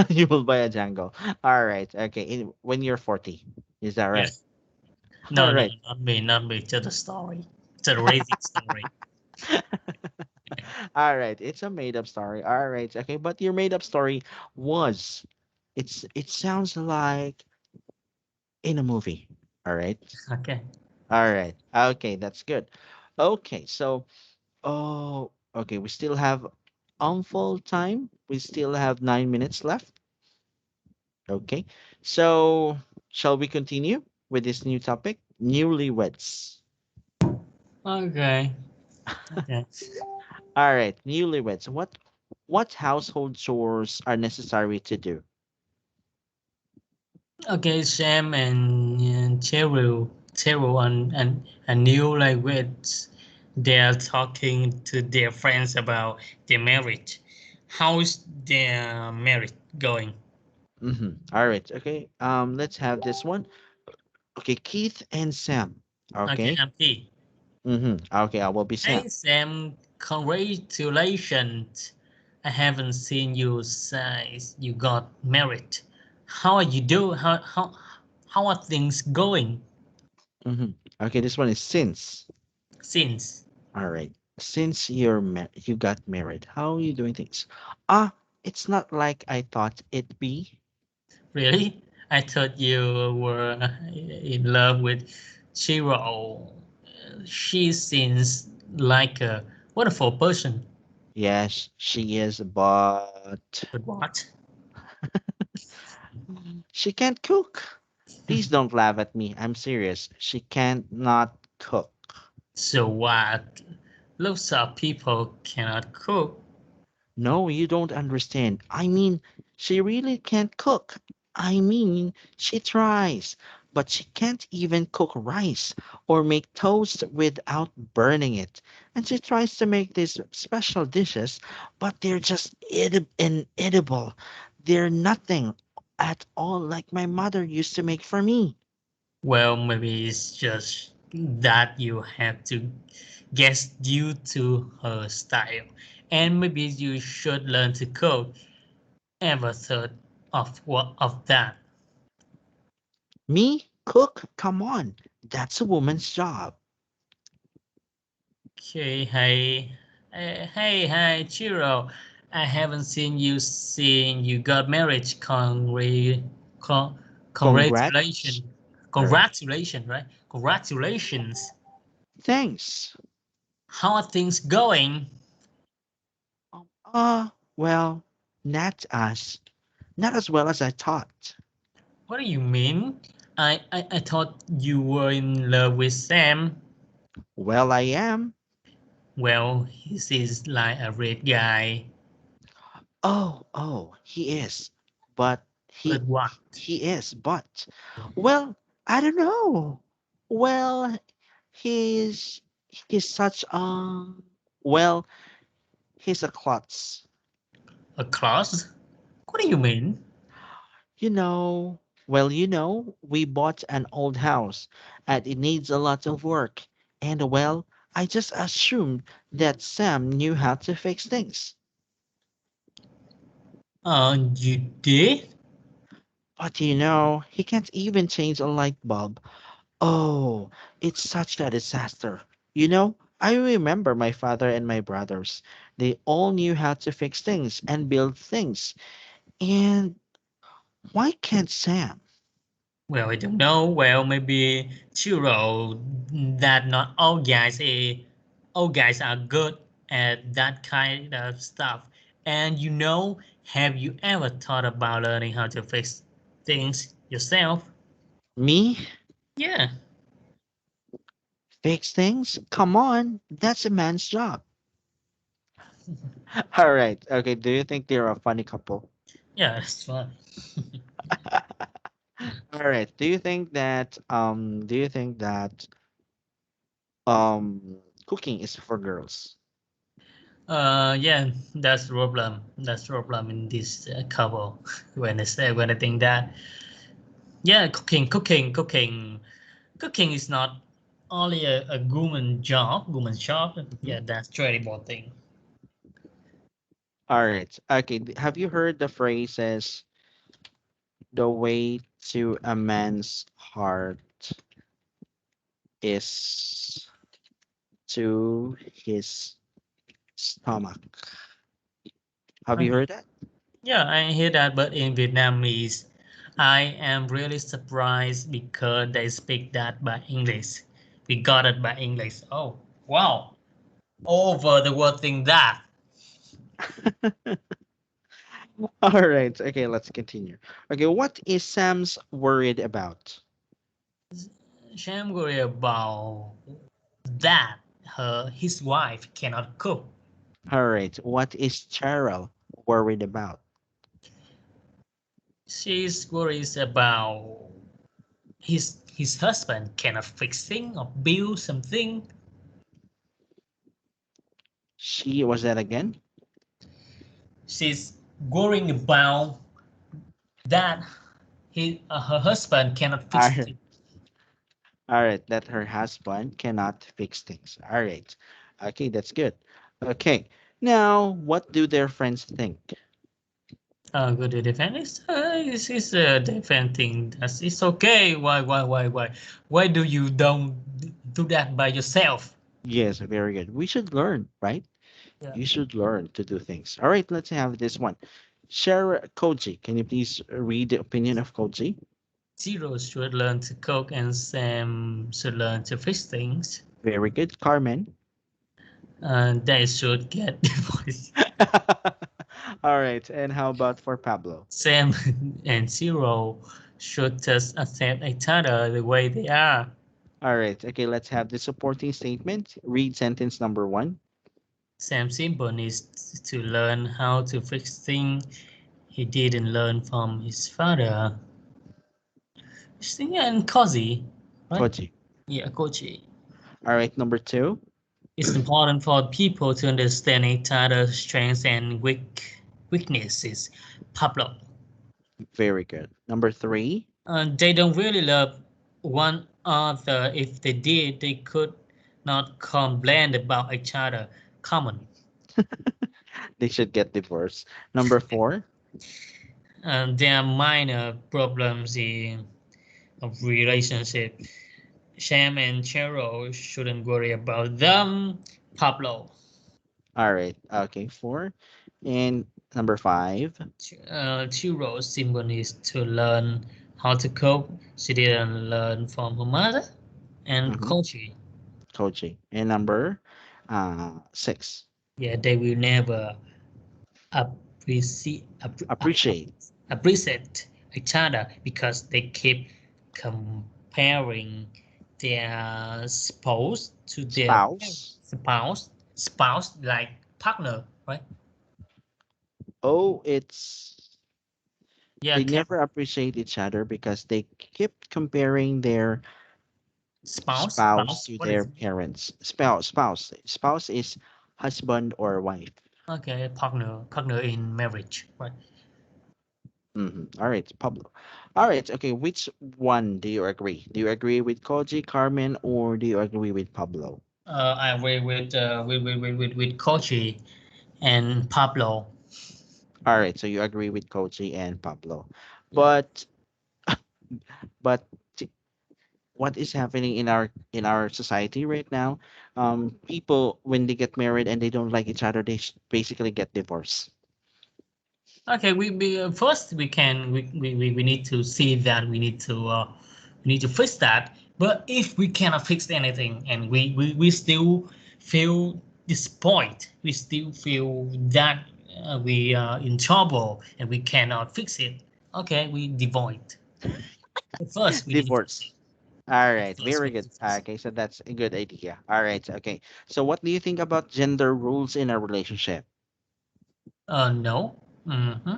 You will buy a Django. All right. Okay. When you're 40. Is that right? Yes. All No, right. not me. Just a story. It's a racing story. All right. It's a made up story. All right. Okay. But your made up story was, it sounds like in a movie. All right. Okay. All right. Okay. That's good. Okay. So, oh, okay. We still have ample time. We still have 9 minutes left. Okay. So, shall we continue with this new topic? Newlyweds. Okay. Okay. All right, newlyweds. What household chores are necessary to do? Okay, Sam and Cheryl and Neil like with they're talking to their friends about their marriage. How's their marriage going? All right. Okay. Let's have this one. Okay, Keith and Sam. Okay, Okay. I'm P. Okay, I will be Sam. Hey Sam, congratulations. I haven't seen you since you got married. How are you doing? How are things going Mm-hmm. Okay, this one is since. since? All right. Since you got married, how are you doing things? It's not like I thought it'd be. Really? I thought you were in love with Shiro. She seems like a wonderful person. Yes, she is, but But what? she can't cook. Please don't laugh at me. I'm serious. She can't not cook. So what? Lots of people cannot cook. No, you don't understand. I mean, she really can't cook. I mean, she tries, but she can't even cook rice or make toast without burning it. And she tries to make these special dishes, but they're just inedible. They're nothing at all like my mother used to make for me. Well, maybe it's just that you have to get due to her style. And maybe you should learn to cook. Ever thought of that? Me? Cook? Come on. That's a woman's job. Okay, hey, hey, Chiro. I haven't seen you since you got married. Con Congrats. congratulations. All right. Congratulations, right? Congratulations. Thanks. How are things going? Um, Uh, well, not as well as I thought. What do you mean? I thought you were in love with Sam. Well, I am. Well, he seems like a red guy. Oh, he is. But But what? but well, I don't know. Well, he's he's such well, he's a klutz. A class? What do you mean? We bought an old house and it needs a lot of work. And well, I just assumed that Sam knew how to fix things. You did? But he can't even change a light bulb. Oh, it's such a disaster. I remember my father and my brothers. They all knew how to fix things and build things. And why can't Sam? Well, I don't know. Well, maybe Chiro that not all guys are good at that kind of stuff. And have you ever thought about learning how to fix things yourself? Me? Yeah. Fix things? Come on, that's a man's job. All right. Okay. Do you think they're a funny couple? Yeah, that's fun. All right. Do you think that cooking is for girls? Yeah, that's the problem. That's the problem in this couple. When I think that, yeah, cooking is not only a woman's job. Mhm. Yeah, that's terrible thing. All right. Okay. Have you heard the phrases the way to a man's heart is to his stomach? Have you I, heard that? yeah, I hear that, but in Vietnamese, I am really surprised because they speak that by English. We got it by English. Oh, wow. Over the word thing that. All right. Okay, let's continue. Okay, what is Sam's worried about? Sham worry about that his wife cannot cook. All right. What is Cheryl worried about? She's worries about his husband cannot fix thing or build something. She was that again? She's worrying about that her husband cannot All fix right. things. All right. That her husband cannot fix things. All right. Okay, that's good. Okay. Now, what do their friends think? Go to defend it's defending that it's okay. Why do you don't do that by yourself? Yes, very good. We should learn, right? Yeah. You should learn to do things. All right, let's have this one. Share Koji. Can you please read the opinion of Koji? Zero should learn to cook and Sam should learn to fix things. Very good. Carmen. They should get divorced. All right. And how about for Pablo? Sam and Zero should just accept each other the way they are. All right. Okay, let's have the supporting statement. Read sentence number one. Sam Simple needs to learn how to fix things he didn't learn from his father. Sting and Cozy, right? Koji. Yeah, Koji. All right. Number two. It's important for people to understand each other's strengths and weaknesses. Pablo. Very good. Number three. They don't really love one another. If they did, they could not complain about each other. Common. They should get divorced. Number four. There are minor problems in a relationship. Sam and Cheryl shouldn't worry about them. Pablo. All right. Okay. Four. And number five. Two roles symbol needs to learn how to cook. She didn't learn from her mother and Mm-hmm. coaching. Coaching. And number six. Yeah, they will never appreciate Appreciate. appreciate each other because they keep comparing their spouse to their Spouse. spouse like partner, right? Oh, it's Yeah, they can never appreciate each other because they keep comparing their spouse spouse. to What their is parents. Spouse is husband or wife. okay? Partner in marriage, right? All right, Pablo. All right, okay. Which one do you agree? Do you agree with Koji, Carmen, or do you agree with Pablo? I agree with Kochi and Pablo. All right, so you agree with Koji and Pablo, Yeah. but but what is happening in our society right now? People when they get married and they don't like each other, they basically get divorced. Okay, we first we need to see that we need to fix that. But if we cannot fix anything and we still feel disappointed, we still feel that we are in trouble and we cannot fix it. Okay, we divorce. But first, we need to fix it. Divorce. All But right, first, very we need good. to fix it. Okay, so that's a good idea. All right, okay. So what do you think about gender rules in a relationship? No. Mm-hmm.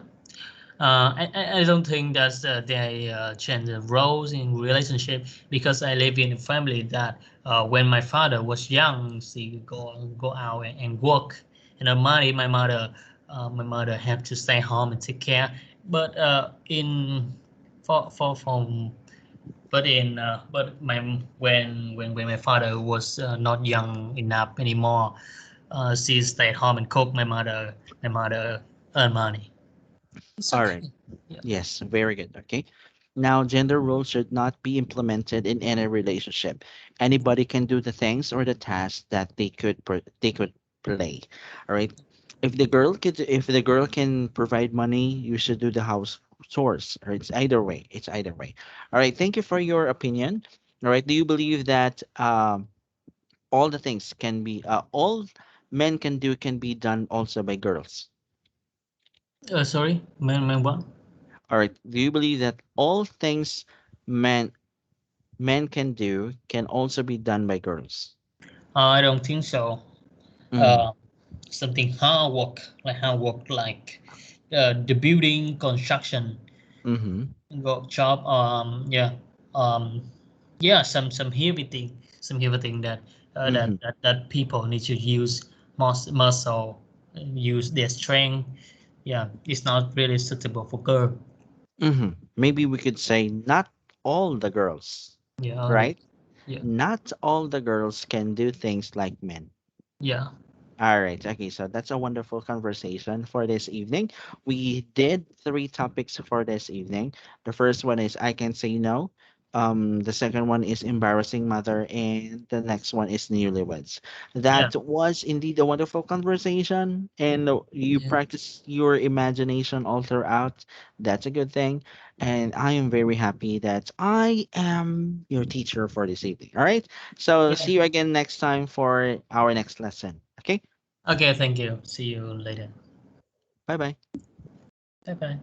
I don't think that's they change the roles in relationship because I live in a family that when my father was young, she go out and work, and the money my mother have to stay home and take care. But in for from but in but my when my father was not young enough anymore, she stayed home and cook. My mother earn money. It's All right. okay. Yeah. Yes, very good. Okay. Now, gender roles should not be implemented in any relationship. Anybody can do the things or the tasks that they could play. All right. If the girl can provide money, you should do the house chores. Or it's either way. It's either way. All right. Thank you for your opinion. All right. Do you believe that all the things can be all men can do can be done also by girls? Sorry, man, what? All right. Do you believe that all things men men can do can also be done by girls? I don't think so. Mm-hmm. Uh, Something hard work like the building construction, Mm-hmm. go job. Um, yeah, some heavy thing that Mm-hmm. that people need to use muscle, use their strength. Yeah, it's not really suitable for girl. Mm-hmm. Maybe we could say not all the girls, Yeah, right? yeah, Not all the girls can do things like men. yeah, All right. Okay. So that's a wonderful conversation for this evening. We did three topics for this evening. The first one is I can say no. The second one is embarrassing mother, and the next one is newlyweds. yeah, That was indeed a wonderful conversation, and you yeah. practice your imagination all throughout. That's a good thing, and I am very happy that I am your teacher for this evening. All right. So Yeah. see you again next time for our next lesson. Okay. Okay, thank you. See you later. Bye bye. Bye bye.